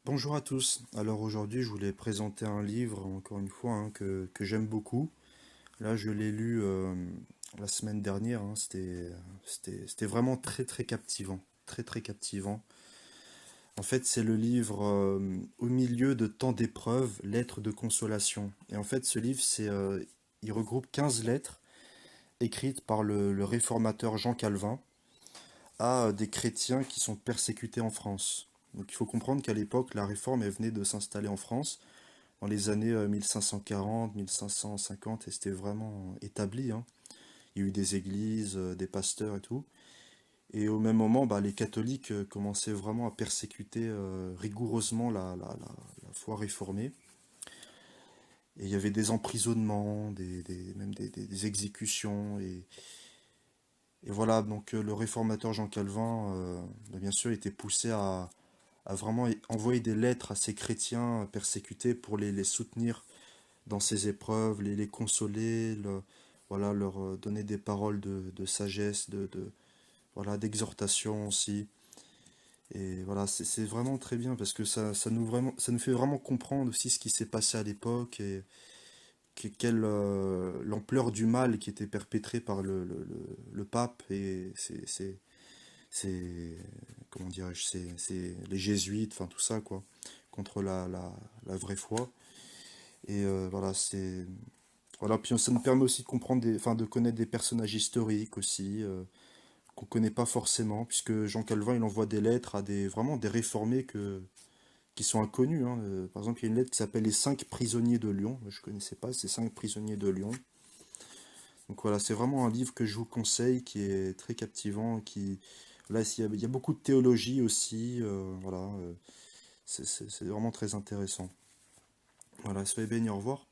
Bonjour à tous. Alors aujourd'hui, je voulais présenter un livre, encore une fois, que j'aime beaucoup. Là, je l'ai lu la semaine dernière. C'était vraiment très très captivant. Très très captivant. En fait, c'est le livre Au milieu de tant d'épreuves, lettres de consolation. Et en fait, ce livre, il regroupe 15 lettres écrites par le réformateur Jean Calvin à des chrétiens qui sont persécutés en France. Donc il faut comprendre qu'à l'époque, la réforme, elle venait de s'installer en France dans les années 1540, 1550, et c'était vraiment établi, hein. Il y a eu des églises, des pasteurs et tout. Et au même moment, bah, les catholiques commençaient vraiment à persécuter rigoureusement la foi réformée. Et il y avait des emprisonnements, même des exécutions. Et voilà, donc le réformateur Jean Calvin, bah, bien sûr, était poussé à vraiment envoyer des lettres à ces chrétiens persécutés pour les soutenir dans ces épreuves, les consoler, voilà, leur donner des paroles de sagesse, voilà, d'exhortation aussi. Et voilà, c'est vraiment très bien parce que ça nous fait vraiment comprendre aussi ce qui s'est passé à l'époque et quelle l'ampleur du mal qui était perpétré par le pape et c'est comment dirais-je, c'est les jésuites, enfin tout ça quoi, contre la vraie foi. Et voilà, voilà, puis ça nous permet aussi de comprendre enfin, de connaître des personnages historiques aussi, qu'on connaît pas forcément, puisque Jean Calvin, il envoie des lettres à vraiment des réformés qui sont inconnus, hein. Par exemple, il y a une lettre qui s'appelle Les 5 prisonniers de Lyon. Je connaissais pas ces 5 prisonniers de Lyon. Donc voilà, c'est vraiment un livre que je vous conseille, qui est très captivant, là, il y a beaucoup de théologie aussi, voilà, c'est vraiment très intéressant. Voilà, soyez bénis, au revoir.